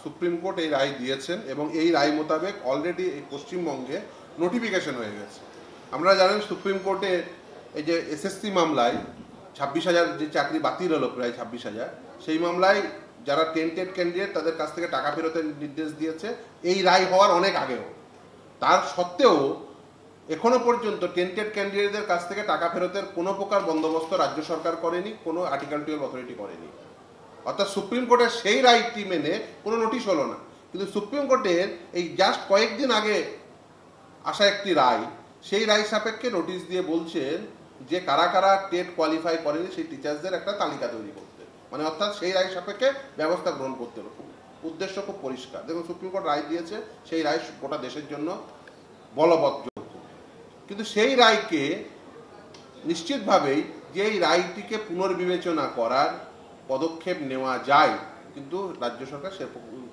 Supreme court এই রায় দিয়েছেন এবং এই রায় মোতাবেক অলরেডি এই পশ্চিমবঙ্গে নোটিফিকেশন হয়ে গেছে। আপনারা জানেন সুপ্রিম কোর্টে এই যে এসএসসি মামলায় 26,000 যে চাকরি বাতিল হলো, প্রায় 26,000, সেই মামলায় যারা টেন্টেড ক্যান্ডিডেট তাদের কাছ থেকে টাকা ফেরতের নির্দেশ দিয়েছে এই রায় হওয়ার অনেক আগেও। তার সত্ত্বেও এখনো পর্যন্ত টেন্টেড ক্যান্ডিডেটদের কাছ থেকে টাকা ফেরতের কোনো প্রকার বন্দোবস্ত রাজ্য সরকার করেনি, কোনো আর্টিকেল 12 অথরিটি করেনি। অর্থাৎ সুপ্রিম কোর্টের সেই রায়টি মেনে কোনো নোটিশ হলো না। কিন্তু সুপ্রিম কোর্টের এই জাস্ট কয়েকদিন আগে আসা একটি রায়, সেই রায় সাপেক্ষে নোটিশ দিয়ে বলছেন যে কারা কারা টেট কোয়ালিফাই করেনি সেই টিচার্সদের একটা তালিকা তৈরি করতে, মানে অর্থাৎ সেই রায় সাপেক্ষে ব্যবস্থা গ্রহণ করতে হবে। উদ্দেশ্য খুব পরিষ্কার। দেখুন, সুপ্রিম কোর্ট রায় দিয়েছে, সেই রায় গোটা দেশের জন্য বলবৎ। কিন্তু সেই রায়কে নিশ্চিতভাবেই যে এই রায়টিকে পুনর্বিবেচনা করার পদক্ষেপ নেওয়া যায়, কিন্তু রাজ্য সরকার সে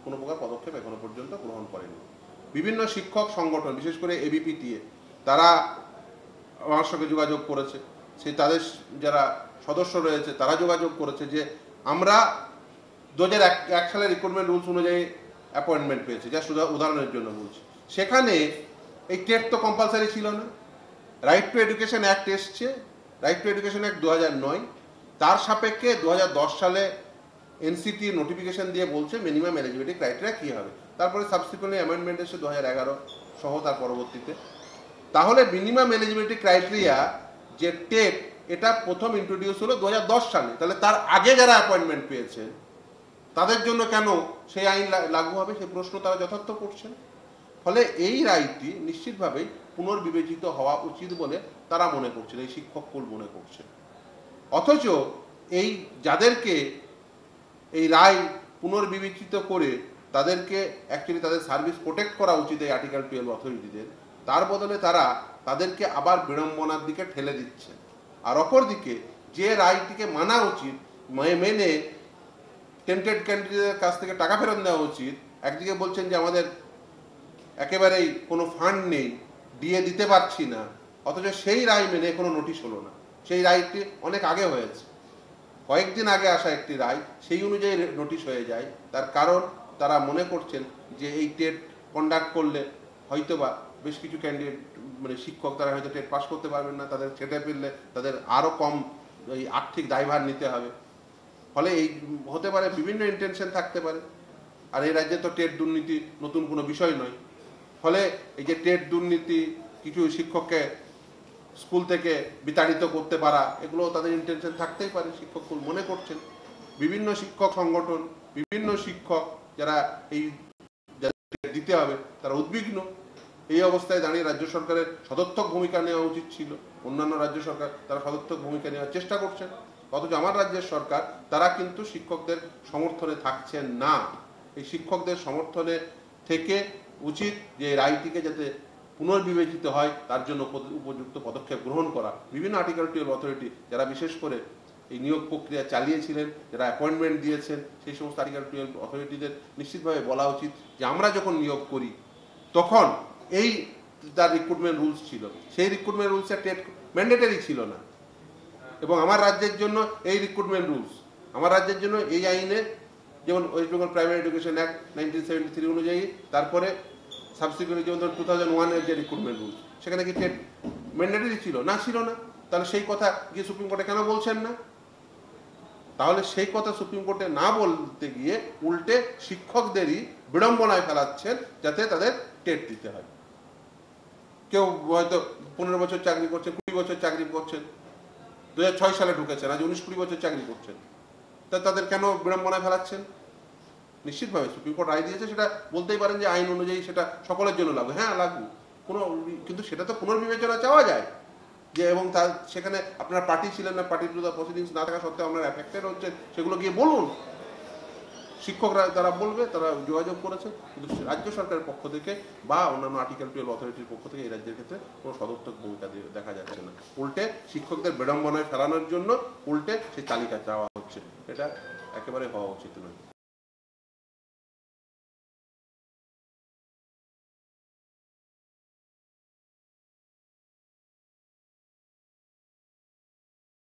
কোনো প্রকার পদক্ষেপ এখনো পর্যন্ত গ্রহণ করেনি। বিভিন্ন শিক্ষক সংগঠন, বিশেষ করে এবিপিটিএ, তারা আমার সঙ্গে যোগাযোগ করেছে। সেই তাদের যারা সদস্য রয়েছে তারা যোগাযোগ করেছে যে আমরা 2001 সালের রিক্রুটমেন্ট রুলস অনুযায়ী অ্যাপয়েন্টমেন্ট পেয়েছি, যা শুধু উদাহরণের জন্য বলছি। সেখানে এই টেট তো কম্পালসারি ছিল না। রাইট টু এডুকেশন অ্যাক্ট এসছে, রাইট টু এডুকেশন অ্যাক্ট 2009, তার সাপেক্ষে 2010 সালে এনসিটি নোটিফিকেশন দিয়ে বলছে মিনিমাম এলিজিবিলিটি ক্রাইটেরিয়া কী হবে। তারপরে সাবসিকুয়েন্টলি অ্যামেন্ডমেন্ট এসে 2011 সহ তার পরবর্তীতে। তাহলে মিনিমাম এলিজিবিলিটি ক্রাইটেরিয়া যে টেট, এটা প্রথম ইন্ট্রোডিউস হলো 2010 সালে। তাহলে তার আগে যারা অ্যাপয়েন্টমেন্ট পেয়েছে তাদের জন্য কেন সেই আইন লাগু হবে, সেই প্রশ্ন তারা যথার্থ করছেন। ফলে এই রায়টি নিশ্চিতভাবেই পুনর্বিবেচিত হওয়া উচিত বলে তারা মনে করছেন, এই শিক্ষককুল মনে করছেন। অথচ এই যাদেরকে এই রায় পুনর্বিবেচিত করে তাদেরকে অ্যাকচুয়ালি তাদের সার্ভিস প্রোটেক্ট করা উচিত এই আর্টিকেল 12 অথরিটিদের, তার বদলে তারা তাদেরকে আবার বিড়ম্বনার দিকে ঠেলে দিচ্ছে। আর অপরদিকে যে রায়টিকে মানা উচিত, মেনে টেন্টেড ক্যান্ডিডেটের কাছ থেকে টাকা ফেরত নেওয়া উচিত, একদিকে বলছেন যে আমাদের একেবারেই কোনো ফান্ড নেই, দিয়ে দিতে পারছি না, অথচ সেই রায় মেনে কোনো নোটিশ হলো না। সেই রায়টি অনেক আগে হয়েছে, কয়েকদিন আগে আসা একটি রায়, সেই অনুযায়ী নোটিশ হয়ে যায়। তার কারণ তারা মনে করছেন যে এই টেট কন্ডাক্ট করলে হয়তোবা বেশ কিছু ক্যান্ডিডেট, মানে শিক্ষক, তারা হয়তো টেট পাস করতে পারবেন না, তাদের ছেটে ফেললে তাদের আরও কম এই আর্থিক দায়ভার নিতে হবে। ফলে এই হতে পারে, বিভিন্ন ইন্টেনশন থাকতে পারে। আর এই রাজ্যে তো টেট দুর্নীতি নতুন কোনো বিষয় নয়। ফলে এই যে টেট দুর্নীতি, কিছু শিক্ষককে স্কুল থেকে বিতাড়িত করতে পারা, এগুলো তাদের ইন্টেনশন থাকতেই পারে, শিক্ষককুল মনে করছেন। বিভিন্ন শিক্ষক সংগঠন, বিভিন্ন শিক্ষক যারা এই দিতে হবে তারা উদ্বিগ্ন। এই অবস্থায় দাঁড়িয়ে রাজ্য সরকারের সদর্থক ভূমিকা নেওয়া উচিত ছিল। অন্যান্য রাজ্য সরকার তারা সদর্থক ভূমিকা নেওয়ার চেষ্টা করছেন, অথচ আমার রাজ্যের সরকার তারা কিন্তু শিক্ষকদের সমর্থনে থাকছেন না। এই শিক্ষকদের সমর্থনে থেকে উচিত যে রায়টিকে যাতে পুনর্বিবেচিত হয় তার জন্য উপযুক্ত পদক্ষেপ গ্রহণ করা। বিভিন্ন আর্টিকেল 12 অথরিটি যারা বিশেষ করে এই নিয়োগ প্রক্রিয়া চালিয়েছিলেন, যারা অ্যাপয়েন্টমেন্ট দিয়েছেন, সেই সমস্ত আর্টিকেল 12 অথরিটিদের নিশ্চিতভাবে বলা উচিত যে আমরা যখন নিয়োগ করি তখন এই তার রিক্রুটমেন্ট রুলস ছিল, সেই রিক্রুটমেন্ট রুলসে টেট ম্যান্ডেটারি ছিল না। এবং আমার রাজ্যের জন্য এই রিক্রুটমেন্ট রুলস, আমার রাজ্যের জন্য এই আইনে, যেমন West Bengal primary education act 1973 অনুযায়ী, তারপরে সাবসিকুয়েন্টলি যেমন 2001-এর যে রিক্রুটমেন্ট রুলস, সেখানে কি টেট ম্যান্ডেটারি ছিল না? ছিল না। তাহলে সেই কথা গিয়ে সুপ্রিম কোর্টে কেন বলছেন না? তাহলে সেই কথা সুপ্রিম কোর্টে না বলতে গিয়ে উল্টে শিক্ষকদেরই বিড়ম্বনায় ফেলাচ্ছেন, যাতে তাদের টেট দিতে হয়। কেউ হয়তো 15 বছর চাকরি করছেন, 20 বছর চাকরি করছেন, 2006 সালে ঢুকেছেন, আজ 19-20 বছর চাকরি করছেন, তা তাদের কেন বিড়ম্বনায় ফেলাচ্ছেন? নিশ্চিতভাবে সুপ্রিম কোর্ট রায় দিয়েছে, সেটা বলতেই পারেন যে আইন অনুযায়ী সেটা সকলের জন্য লাগু। হ্যাঁ, লাগু, কোনো, কিন্তু সেটা তো পুনর্বিবেচনা চাওয়া যায় যে, এবং তার সেখানে আপনার পার্টি ছিলেন না, পার্টির বিরুদ্ধে প্রসিডিংস না থাকা সত্ত্বেও আপনার অ্যাফেক্টেড হচ্ছেন, সেগুলো গিয়ে বলুন। শিক্ষকরা তারা বলবে, তারা যোগাযোগ করেছে, কিন্তু রাজ্য সরকারের পক্ষ থেকে বা অন্যান্য আর্টিকেল 12 অথরিটির পক্ষ থেকে এই রাজ্যের ক্ষেত্রে কোনো সদর্থক ভূমিকা দেখা যাচ্ছে না। উল্টে শিক্ষকদের বিড়ম্বনায় ফেলানোর জন্য উল্টে সেই তালিকা চাওয়া হচ্ছে। এটা একেবারে হওয়া উচিত নয়।